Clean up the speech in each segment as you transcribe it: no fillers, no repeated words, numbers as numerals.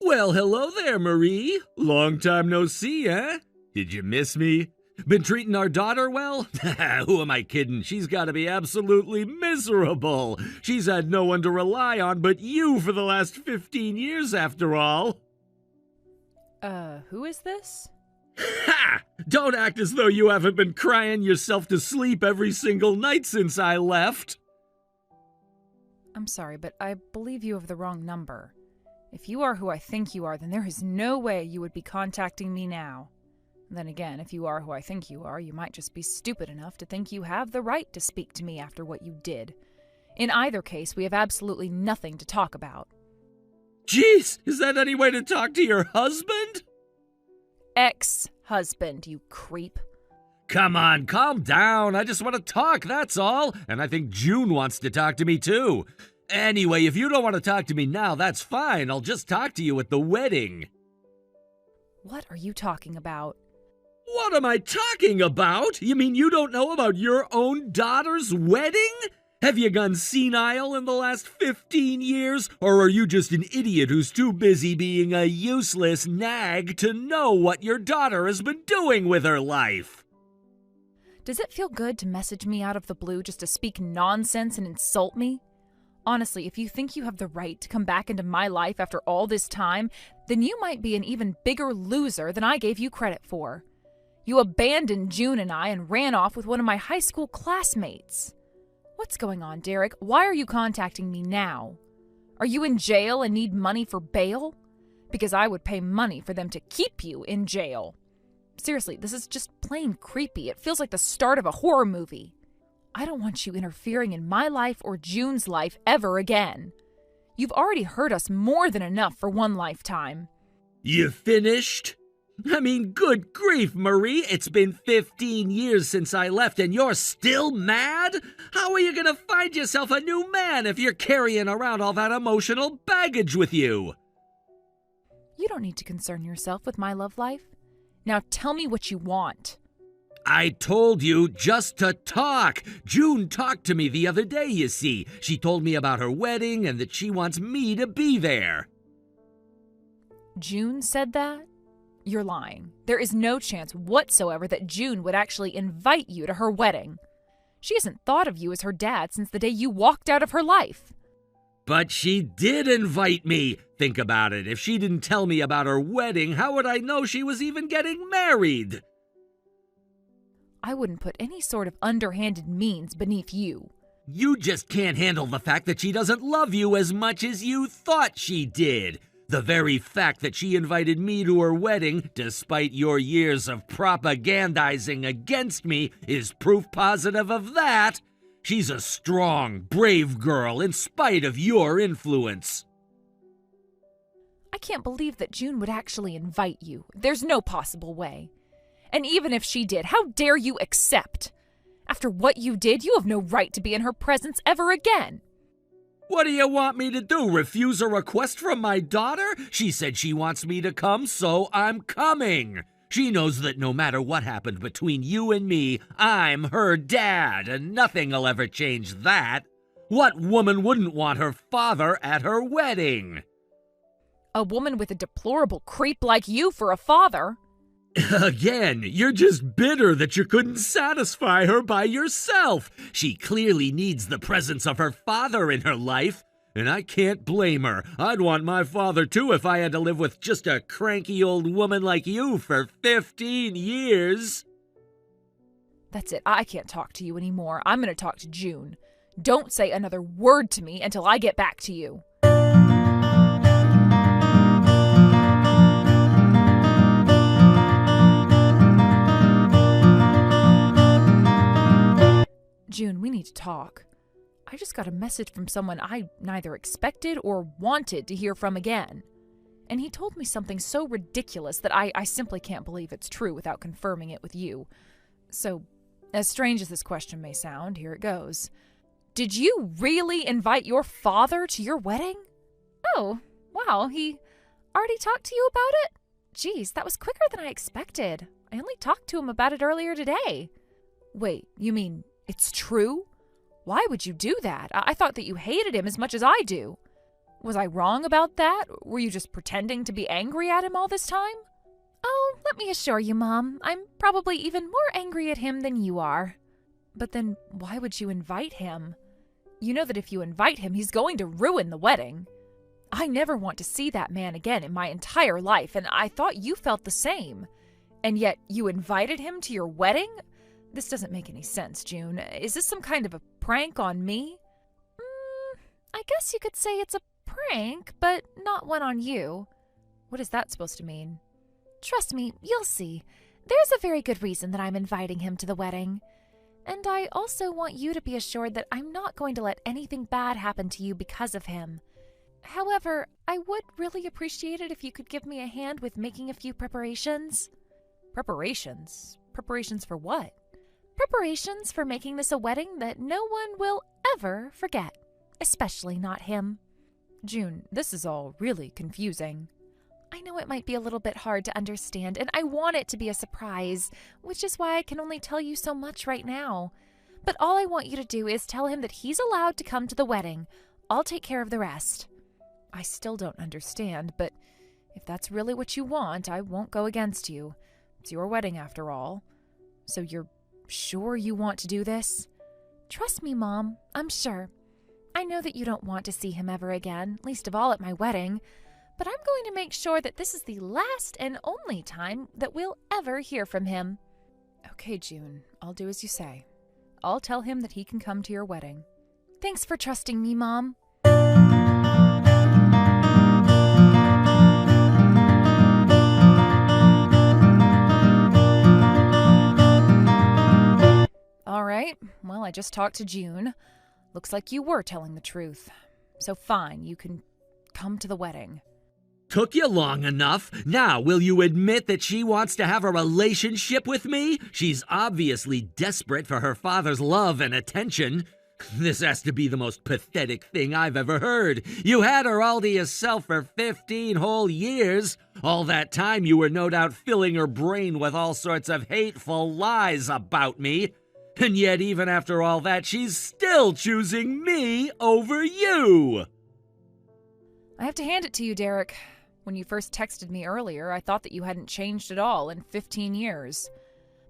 Well, hello there, Marie. Long time no see, eh? Did you miss me? Been treating our daughter well? Who am I kidding? She's got to be absolutely miserable. She's had no one to rely on but you for the last 15 years, after all. Who is this? Ha! Don't act as though you haven't been crying yourself to sleep every single night since I left. I'm sorry, but I believe you have the wrong number. If you are who I think you are, then there is no way you would be contacting me now. Then again, if you are who I think you are, you might just be stupid enough to think you have the right to speak to me after what you did. In either case, we have absolutely nothing to talk about. Jeez, is that any way to talk to your husband? Ex-husband, you creep. Come on, calm down. I just want to talk, that's all. And I think June wants to talk to me too. Anyway, if you don't want to talk to me now, that's fine. I'll just talk to you at the wedding. What are you talking about? What am I talking about? You mean you don't know about your own daughter's wedding? Have you gone senile in the last 15 years? Or are you just an idiot who's too busy being a useless nag to know what your daughter has been doing with her life? Does it feel good to message me out of the blue just to speak nonsense and insult me? Honestly, if you think you have the right to come back into my life after all this time, then you might be an even bigger loser than I gave you credit for. You abandoned June and I and ran off with one of my high school classmates. What's going on, Derek? Why are you contacting me now? Are you in jail and need money for bail? Because I would pay money for them to keep you in jail. Seriously, this is just plain creepy. It feels like the start of a horror movie. I don't want you interfering in my life or June's life ever again. You've already hurt us more than enough for one lifetime. You finished? I mean, good grief, Marie. It's been 15 years since I left and you're still mad? How are you going to find yourself a new man if you're carrying around all that emotional baggage with you? You don't need to concern yourself with my love life. Now tell me what you want. I told you just to talk. June talked to me the other day, you see. She told me about her wedding and that she wants me to be there. June said that? You're lying. There is no chance whatsoever that June would actually invite you to her wedding. She hasn't thought of you as her dad since the day you walked out of her life. But she did invite me. Think about it. If she didn't tell me about her wedding, how would I know she was even getting married? I wouldn't put any sort of underhanded means beneath you. You just can't handle the fact that she doesn't love you as much as you thought she did. The very fact that she invited me to her wedding, despite your years of propagandizing against me, is proof positive of that. She's a strong, brave girl in spite of your influence. I can't believe that June would actually invite you. There's no possible way. And even if she did, how dare you accept? After what you did, you have no right to be in her presence ever again. What do you want me to do, refuse a request from my daughter? She said she wants me to come, so I'm coming. She knows that no matter what happened between you and me, I'm her dad, and nothing'll ever change that. What woman wouldn't want her father at her wedding? A woman with a deplorable creep like you for a father. Again, you're just bitter that you couldn't satisfy her by yourself. She clearly needs the presence of her father in her life, and I can't blame her. I'd want my father too if I had to live with just a cranky old woman like you for 15 years. That's it. I can't talk to you anymore. I'm going to talk to June. Don't say another word to me until I get back to you. June, we need to talk. I just got a message from someone I neither expected or wanted to hear from again. And he told me something so ridiculous that I simply can't believe it's true without confirming it with you. So, as strange as this question may sound, here it goes. Did you really invite your father to your wedding? Oh, wow, he already talked to you about it? Geez, that was quicker than I expected. I only talked to him about it earlier today. Wait, you mean it's true? Why would you do that? I thought that you hated him as much as I do. Was I wrong about that? Were you just pretending to be angry at him all this time? Oh, let me assure you, Mom, I'm probably even more angry at him than you are. But then why would you invite him? You know that if you invite him, he's going to ruin the wedding. I never want to see that man again in my entire life, and I thought you felt the same. And yet you invited him to your wedding? This doesn't make any sense, June. Is this some kind of a prank on me? I guess you could say it's a prank, but not one on you. What is that supposed to mean? Trust me, you'll see. There's a very good reason that I'm inviting him to the wedding. And I also want you to be assured that I'm not going to let anything bad happen to you because of him. However, I would really appreciate it if you could give me a hand with making a few preparations. Preparations? Preparations for what? Preparations for making this a wedding that no one will ever forget, especially not him. June, this is all really confusing. I know it might be a little bit hard to understand, and I want it to be a surprise, which is why I can only tell you so much right now. But all I want you to do is tell him that he's allowed to come to the wedding. I'll take care of the rest. I still don't understand, but if that's really what you want, I won't go against you. It's your wedding after all. So you're sure you want to do this? Trust me, Mom, I'm sure. I know that you don't want to see him ever again, least of all at my wedding, but I'm going to make sure that this is the last and only time that we'll ever hear from him. Okay, June, I'll do as you say. I'll tell him that he can come to your wedding. Thanks for trusting me, Mom. All right, well, I just talked to June. Looks like you were telling the truth. So fine, you can come to the wedding. Took you long enough. Now, will you admit that she wants to have a relationship with me? She's obviously desperate for her father's love and attention. This has to be the most pathetic thing I've ever heard. You had her all to yourself for 15 whole years. All that time you were no doubt filling her brain with all sorts of hateful lies about me. And yet, even after all that, she's still choosing me over you. I have to hand it to you, Derek. When you first texted me earlier, I thought that you hadn't changed at all in 15 years.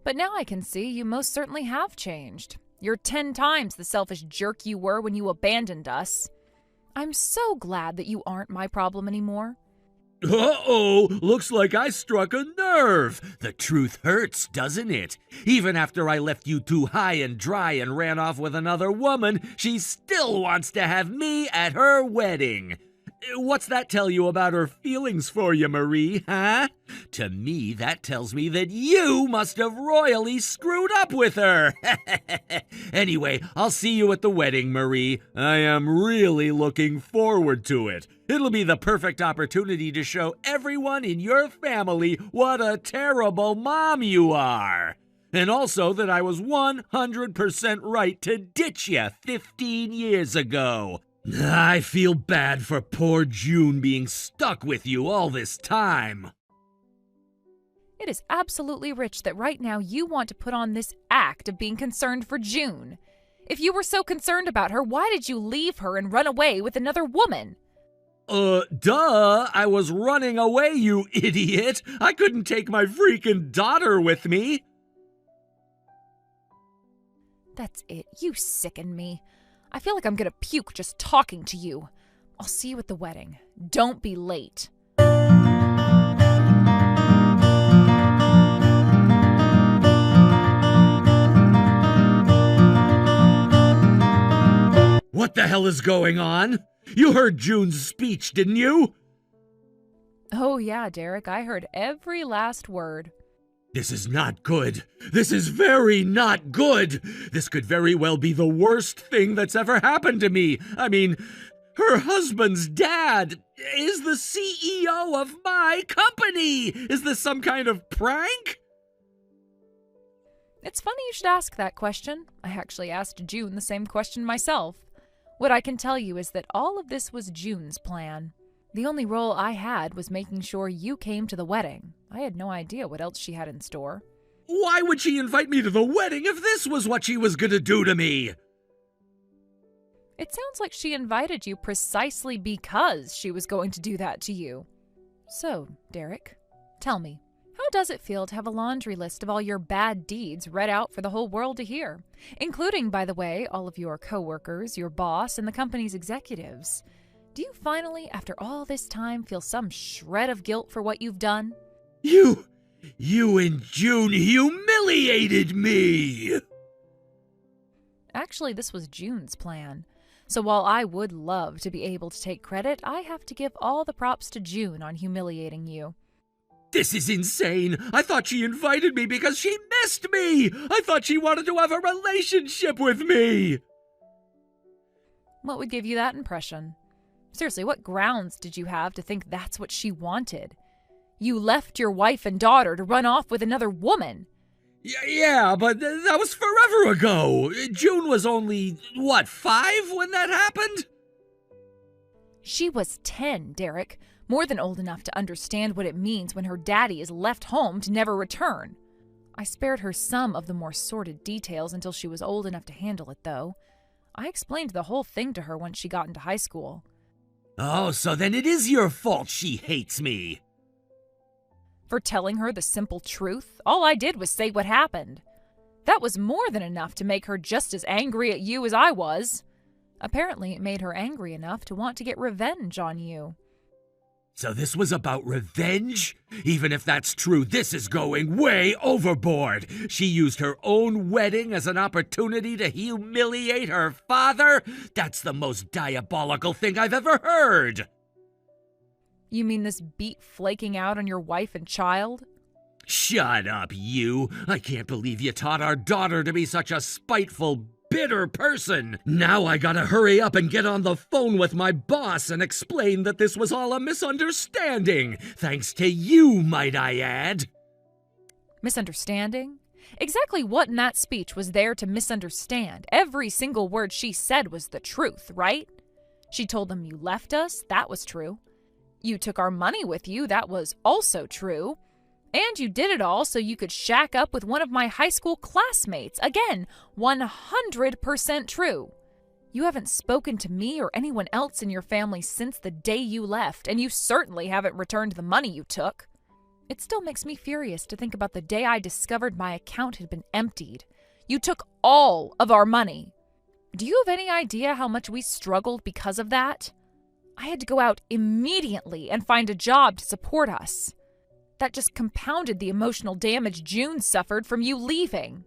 But now I can see you most certainly have changed. You're 10 times the selfish jerk you were when you abandoned us. I'm so glad that you aren't my problem anymore. Uh-oh, looks like I struck a nerve. The truth hurts, doesn't it? Even after I left you too high and dry and ran off with another woman, she still wants to have me at her wedding. What's that tell you about her feelings for you, Marie, huh? To me, that tells me that you must have royally screwed up with her. Anyway, I'll see you at the wedding, Marie. I am really looking forward to it. It'll be the perfect opportunity to show everyone in your family what a terrible mom you are. And also that I was 100% right to ditch you 15 years ago. I feel bad for poor June being stuck with you all this time. It is absolutely rich that right now you want to put on this act of being concerned for June. If you were so concerned about her, why did you leave her and run away with another woman? Duh, I was running away, you idiot. I couldn't take my freaking daughter with me. That's it. You sicken me. I feel like I'm gonna puke just talking to you. I'll see you at the wedding. Don't be late. What the hell is going on? You heard June's speech, didn't you? Oh yeah, Derek, I heard every last word. This is not good. This is very not good. This could very well be the worst thing that's ever happened to me. I mean, her husband's dad is the CEO of my company. Is this some kind of prank? It's funny you should ask that question. I actually asked June the same question myself. What I can tell you is that all of this was June's plan. The only role I had was making sure you came to the wedding. I had no idea what else she had in store. Why would she invite me to the wedding if this was what she was gonna do to me? It sounds like she invited you precisely because she was going to do that to you. So, Derek, tell me, how does it feel to have a laundry list of all your bad deeds read out for the whole world to hear? Including, by the way, all of your coworkers, your boss, and the company's executives. Do you finally, after all this time, feel some shred of guilt for what you've done? You and June humiliated me! Actually, this was June's plan. So while I would love to be able to take credit, I have to give all the props to June on humiliating you. This is insane. I thought she invited me because she missed me. I thought she wanted to have a relationship with me. What would give you that impression? Seriously, what grounds did you have to think that's what she wanted? You left your wife and daughter to run off with another woman. Yeah, but that was forever ago. June was only, 5 when that happened? She was 10, Derek. More than old enough to understand what it means when her daddy is left home to never return. I spared her some of the more sordid details until she was old enough to handle it, though. I explained the whole thing to her once she got into high school. Oh, so then it is your fault she hates me. For telling her the simple truth, all I did was say what happened. That was more than enough to make her just as angry at you as I was. Apparently, it made her angry enough to want to get revenge on you. So this was about revenge? Even if that's true, this is going way overboard. She used her own wedding as an opportunity to humiliate her father? That's the most diabolical thing I've ever heard. You mean this beat flaking out on your wife and child? Shut up, you. I can't believe you taught our daughter to be such a spiteful, bitter person. Now I gotta hurry up and get on the phone with my boss and explain that this was all a misunderstanding. Thanks to you, might I add. Misunderstanding? Exactly what in that speech was there to misunderstand? Every single word she said was the truth, right? She told them you left us, that was true. You took our money with you, that was also true. And you did it all so you could shack up with one of my high school classmates. Again, 100% true. You haven't spoken to me or anyone else in your family since the day you left, and you certainly haven't returned the money you took. It still makes me furious to think about the day I discovered my account had been emptied. You took all of our money. Do you have any idea how much we struggled because of that? I had to go out immediately and find a job to support us. That just compounded the emotional damage June suffered from you leaving.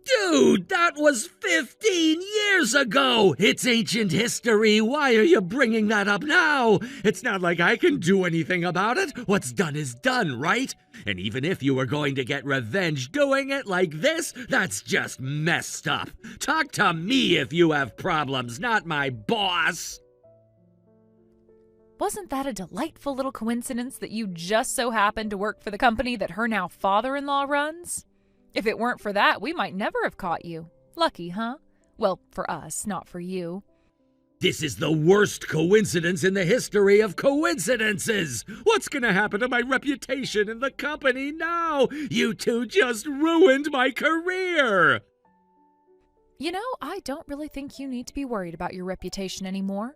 Dude, that was 15 years ago! It's ancient history. Why are you bringing that up now? It's not like I can do anything about it. What's done is done, right? And even if you were going to get revenge doing it like this, that's just messed up. Talk to me if you have problems, not my boss. Wasn't that a delightful little coincidence that you just so happened to work for the company that her now father-in-law runs? If it weren't for that, we might never have caught you. Lucky, huh? Well, for us, not for you. This is the worst coincidence in the history of coincidences. What's gonna happen to my reputation in the company now? You two just ruined my career. You know, I don't really think you need to be worried about your reputation anymore.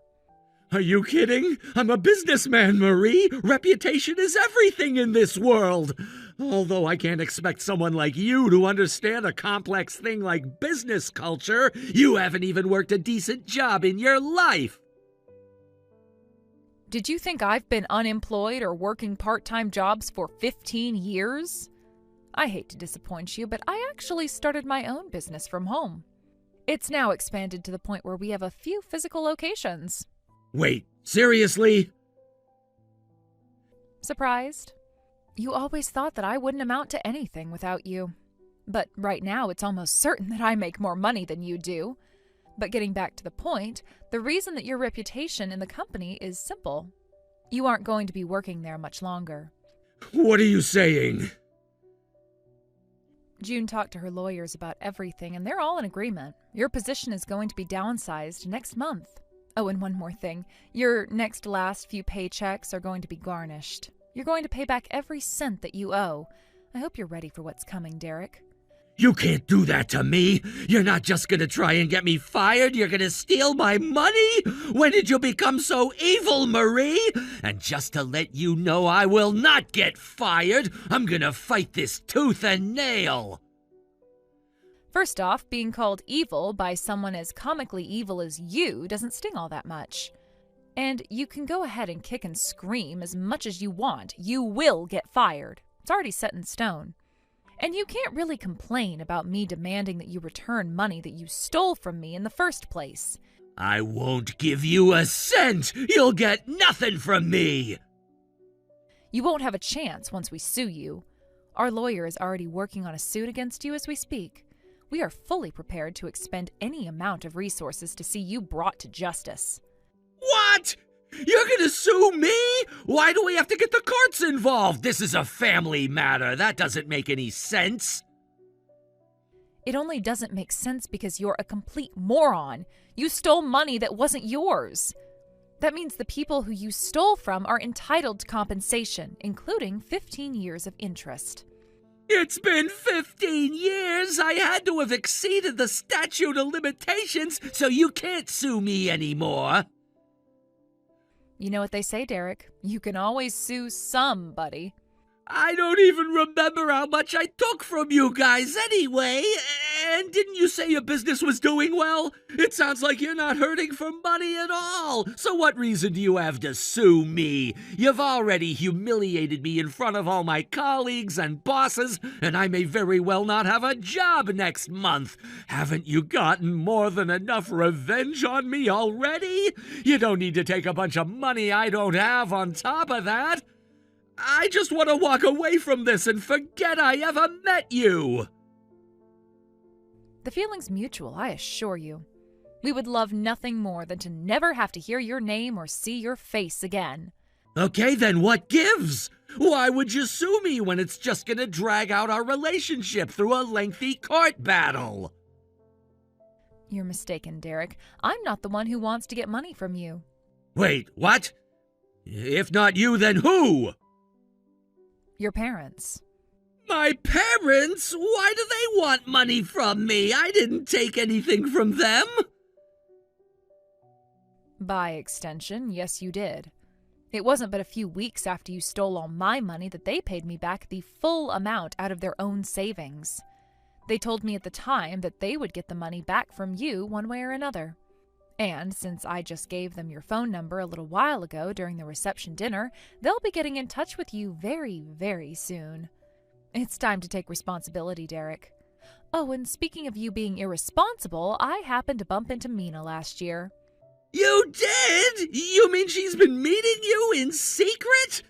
Are you kidding? I'm a businessman, Marie. Reputation is everything in this world. Although I can't expect someone like you to understand a complex thing like business culture, you haven't even worked a decent job in your life. Did you think I've been unemployed or working part-time jobs for 15 years? I hate to disappoint you, but I actually started my own business from home. It's now expanded to the point where we have a few physical locations. Wait, seriously? Surprised? You always thought that I wouldn't amount to anything without you. But right now, it's almost certain that I make more money than you do. But getting back to the point, the reason that your reputation in the company is simple. You aren't going to be working there much longer. What are you saying? June talked to her lawyers about everything, and they're all in agreement. Your position is going to be downsized next month. Oh, and one more thing. Your next last few paychecks are going to be garnished. You're going to pay back every cent that you owe. I hope you're ready for what's coming, Derek. You can't do that to me. You're not just gonna try and get me fired, you're gonna steal my money? When did you become so evil, Marie? And just to let you know, I will not get fired. I'm gonna fight this tooth and nail. First off, being called evil by someone as comically evil as you doesn't sting all that much. And you can go ahead and kick and scream as much as you want. You will get fired. It's already set in stone. And you can't really complain about me demanding that you return money that you stole from me in the first place. I won't give you a cent. You'll get nothing from me. You won't have a chance once we sue you. Our lawyer is already working on a suit against you as we speak. We are fully prepared to expend any amount of resources to see you brought to justice. What? You're gonna sue me? Why do we have to get the courts involved? This is a family matter. That doesn't make any sense. It only doesn't make sense because you're a complete moron. You stole money that wasn't yours. That means the people who you stole from are entitled to compensation, including 15 years of interest. It's been 15 years. I had to have exceeded the statute of limitations, so you can't sue me anymore. You know what they say, Derek. You can always sue somebody. I don't even remember how much I took from you guys anyway. And didn't you say your business was doing well? It sounds like you're not hurting for money at all. So what reason do you have to sue me? You've already humiliated me in front of all my colleagues and bosses, and I may very well not have a job next month. Haven't you gotten more than enough revenge on me already? You don't need to take a bunch of money I don't have on top of that. I just want to walk away from this and forget I ever met you. The feeling's mutual, I assure you. We would love nothing more than to never have to hear your name or see your face again. Okay, then what gives? Why would you sue me when it's just going to drag out our relationship through a lengthy court battle? You're mistaken, Derek. I'm not the one who wants to get money from you. Wait, what? If not you, then who? Your parents. My parents? Why do they want money from me? I didn't take anything from them. By extension, yes, you did. It wasn't but a few weeks after you stole all my money that they paid me back the full amount out of their own savings. They told me at the time that they would get the money back from you one way or another. And since I just gave them your phone number a little while ago during the reception dinner, they'll be getting in touch with you very, very soon. It's time to take responsibility, Derek. Oh, and speaking of you being irresponsible, I happened to bump into Mina last year. You did? You mean she's been meeting you in secret?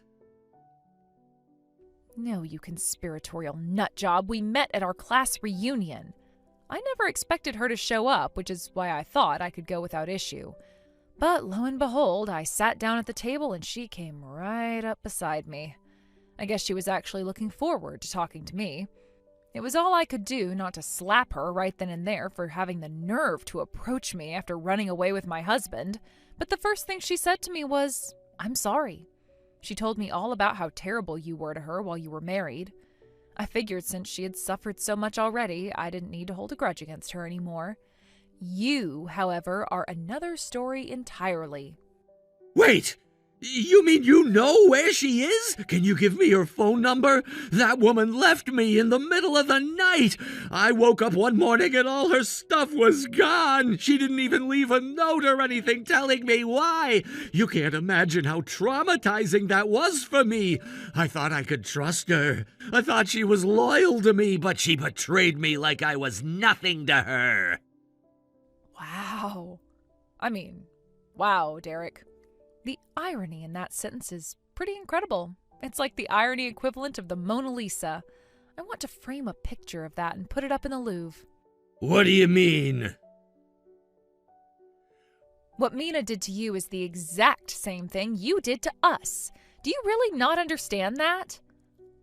No, you conspiratorial nutjob. We met at our class reunion. I never expected her to show up, which is why I thought I could go without issue. But lo and behold, I sat down at the table and she came right up beside me. I guess she was actually looking forward to talking to me. It was all I could do not to slap her right then and there for having the nerve to approach me after running away with my husband. But the first thing she said to me was, "I'm sorry." She told me all about how terrible you were to her while you were married. I figured since she had suffered so much already, I didn't need to hold a grudge against her anymore. You, however, are another story entirely. Wait! You mean you know where she is? Can you give me her phone number? That woman left me in the middle of the night. I woke up one morning and all her stuff was gone. She didn't even leave a note or anything telling me why. You can't imagine how traumatizing that was for me. I thought I could trust her. I thought she was loyal to me, but she betrayed me like I was nothing to her. Wow. Wow, Derek. The irony in that sentence is pretty incredible. It's like the irony equivalent of the Mona Lisa. I want to frame a picture of that and put it up in the Louvre. What do you mean? What Mina did to you is the exact same thing you did to us. Do you really not understand that?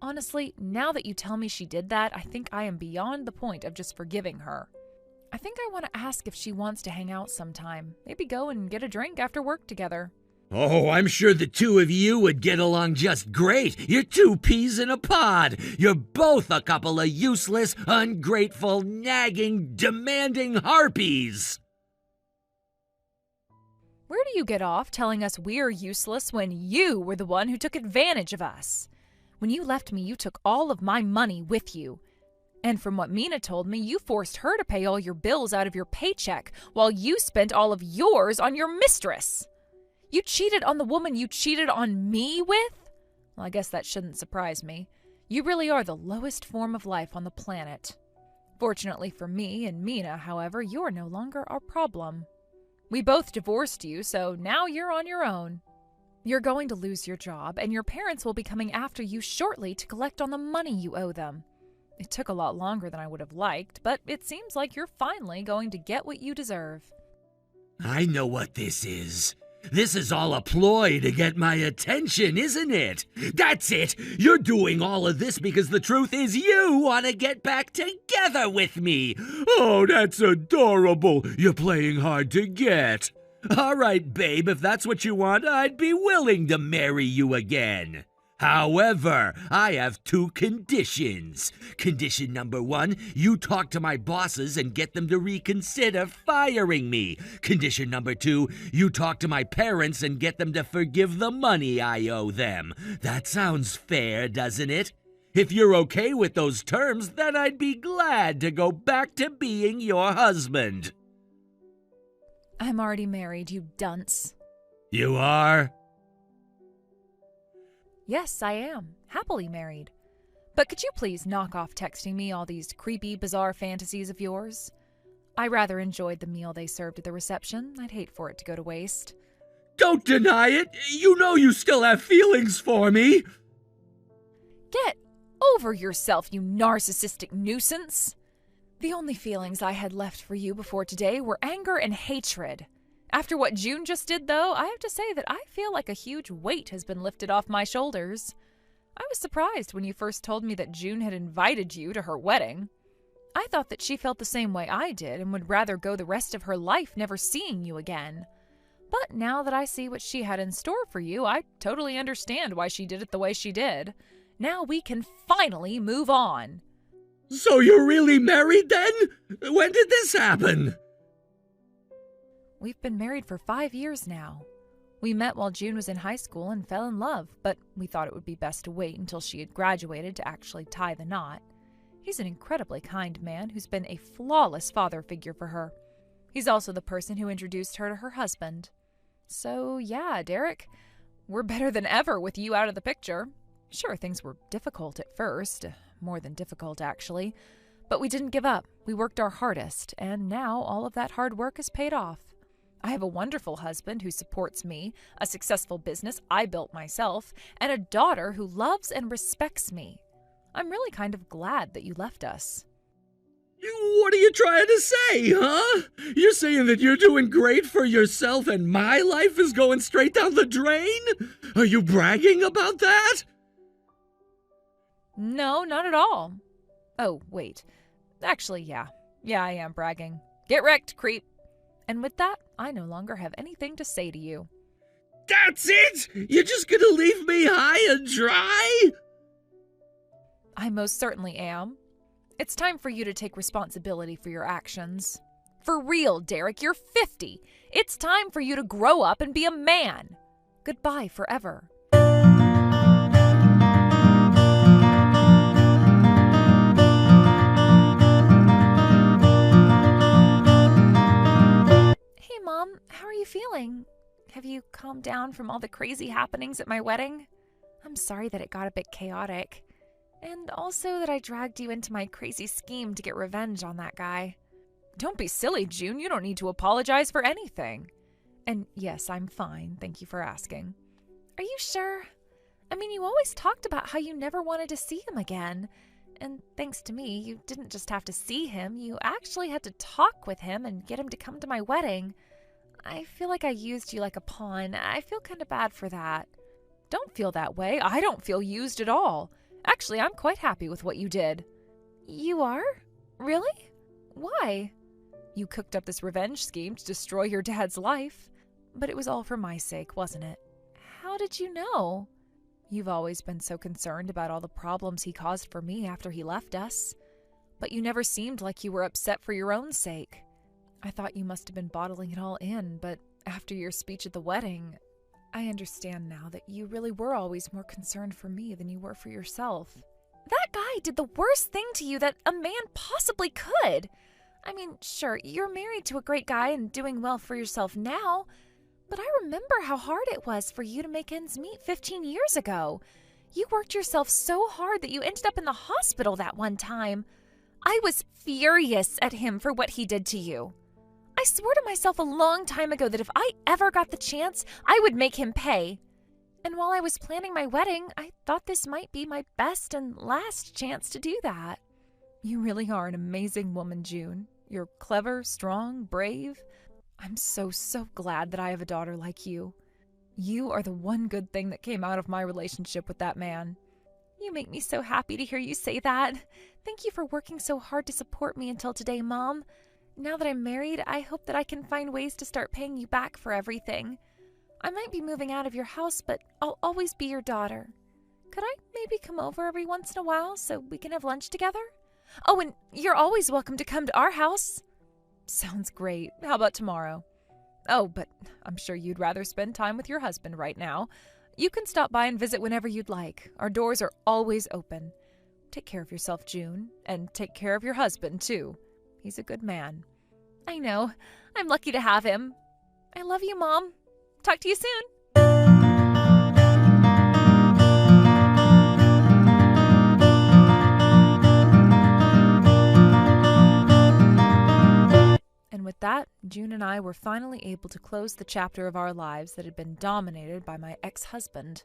Honestly, now that you tell me she did that, I think I am beyond the point of just forgiving her. I think I want to ask if she wants to hang out sometime. Maybe go and get a drink after work together. Oh, I'm sure the two of you would get along just great. You're two peas in a pod. You're both a couple of useless, ungrateful, nagging, demanding harpies. Where do you get off telling us we're useless when you were the one who took advantage of us? When you left me, you took all of my money with you. And from what Mina told me, you forced her to pay all your bills out of your paycheck while you spent all of yours on your mistress. You cheated on the woman you cheated on me with? Well, I guess that shouldn't surprise me. You really are the lowest form of life on the planet. Fortunately for me and Mina, however, you're no longer our problem. We both divorced you, so now you're on your own. You're going to lose your job, and your parents will be coming after you shortly to collect on the money you owe them. It took a lot longer than I would have liked, but it seems like you're finally going to get what you deserve. I know what this is. This is all a ploy to get my attention, isn't it? That's it! You're doing all of this because the truth is you want to get back together with me! Oh, that's adorable! You're playing hard to get. All right, babe, if that's what you want, I'd be willing to marry you again. However, I have two conditions. Condition number 1, you talk to my bosses and get them to reconsider firing me. Condition number 2, you talk to my parents and get them to forgive the money I owe them. That sounds fair, doesn't it? If you're okay with those terms, then I'd be glad to go back to being your husband. I'm already married, you dunce. You are? Yes, I am. Happily married. But could you please knock off texting me all these creepy, bizarre fantasies of yours? I rather enjoyed the meal they served at the reception. I'd hate for it to go to waste. Don't deny it! You know you still have feelings for me! Get over yourself, you narcissistic nuisance! The only feelings I had left for you before today were anger and hatred. After what June just did, though, I have to say that I feel like a huge weight has been lifted off my shoulders. I was surprised when you first told me that June had invited you to her wedding. I thought that she felt the same way I did and would rather go the rest of her life never seeing you again. But now that I see what she had in store for you, I totally understand why she did it the way she did. Now we can finally move on. So you're really married then? When did this happen? We've been married for 5 years now. We met while June was in high school and fell in love, but we thought it would be best to wait until she had graduated to actually tie the knot. He's an incredibly kind man who's been a flawless father figure for her. He's also the person who introduced her to her husband. So yeah, Derek, we're better than ever with you out of the picture. Sure, things were difficult at first, more than difficult actually, but we didn't give up. We worked our hardest, and now all of that hard work has paid off. I have a wonderful husband who supports me, a successful business I built myself, and a daughter who loves and respects me. I'm really kind of glad that you left us. What are you trying to say, huh? You're saying that you're doing great for yourself and my life is going straight down the drain? Are you bragging about that? No, not at all. Oh, wait. Actually, yeah. Yeah, I am bragging. Get wrecked, creep. And with that, I no longer have anything to say to you. That's it? You're just gonna leave me high and dry? I most certainly am. It's time for you to take responsibility for your actions. For real, Derek, you're 50. It's time for you to grow up and be a man. Goodbye forever. Mom, how are you feeling? Have you calmed down from all the crazy happenings at my wedding? I'm sorry that it got a bit chaotic. And also that I dragged you into my crazy scheme to get revenge on that guy. Don't be silly, June. You don't need to apologize for anything. And yes, I'm fine. Thank you for asking. Are you sure? I mean, you always talked about how you never wanted to see him again. And thanks to me, you didn't just have to see him. You actually had to talk with him and get him to come to my wedding. I feel like I used you like a pawn. I feel kind of bad for that. Don't feel that way. I don't feel used at all. Actually, I'm quite happy with what you did. You are? Really? Why? You cooked up this revenge scheme to destroy your dad's life. But it was all for my sake, wasn't it? How did you know? You've always been so concerned about all the problems he caused for me after he left us. But you never seemed like you were upset for your own sake. I thought you must have been bottling it all in, but after your speech at the wedding, I understand now that you really were always more concerned for me than you were for yourself. That guy did the worst thing to you that a man possibly could. I mean, sure, you're married to a great guy and doing well for yourself now, but I remember how hard it was for you to make ends meet 15 years ago. You worked yourself so hard that you ended up in the hospital that one time. I was furious at him for what he did to you. I swore to myself a long time ago that if I ever got the chance, I would make him pay. And while I was planning my wedding, I thought this might be my best and last chance to do that. You really are an amazing woman, June. You're clever, strong, brave. I'm so glad that I have a daughter like you. You are the one good thing that came out of my relationship with that man. You make me so happy to hear you say that. Thank you for working so hard to support me until today, Mom. Now that I'm married, I hope that I can find ways to start paying you back for everything. I might be moving out of your house, but I'll always be your daughter. Could I maybe come over every once in a while so we can have lunch together? Oh, and you're always welcome to come to our house. Sounds great. How about tomorrow? Oh, but I'm sure you'd rather spend time with your husband right now. You can stop by and visit whenever you'd like. Our doors are always open. Take care of yourself, June, and take care of your husband, too. He's a good man. I know. I'm lucky to have him. I love you, Mom. Talk to you soon. And with that, June and I were finally able to close the chapter of our lives that had been dominated by my ex-husband.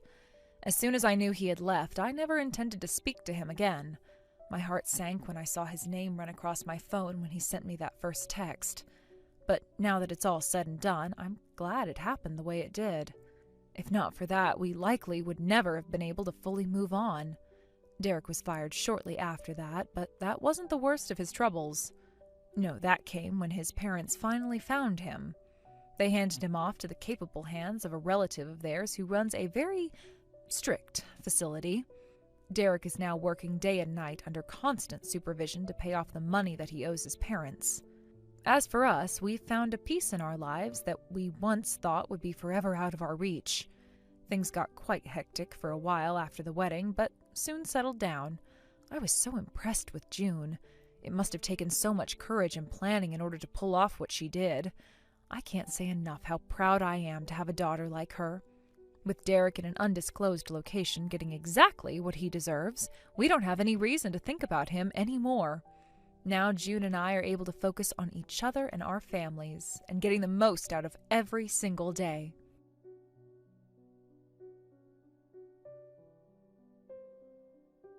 As soon as I knew he had left, I never intended to speak to him again. My heart sank when I saw his name run across my phone when he sent me that first text. But now that it's all said and done, I'm glad it happened the way it did. If not for that, we likely would never have been able to fully move on. Derek was fired shortly after that, but that wasn't the worst of his troubles. No, that came when his parents finally found him. They handed him off to the capable hands of a relative of theirs who runs a very strict facility. Derek is now working day and night under constant supervision to pay off the money that he owes his parents. As for us, we've found a peace in our lives that we once thought would be forever out of our reach. Things got quite hectic for a while after the wedding, but soon settled down. I was so impressed with June. It must have taken so much courage and planning in order to pull off what she did. I can't say enough how proud I am to have a daughter like her. With Derek in an undisclosed location getting exactly what he deserves, we don't have any reason to think about him anymore. Now June and I are able to focus on each other and our families, and getting the most out of every single day.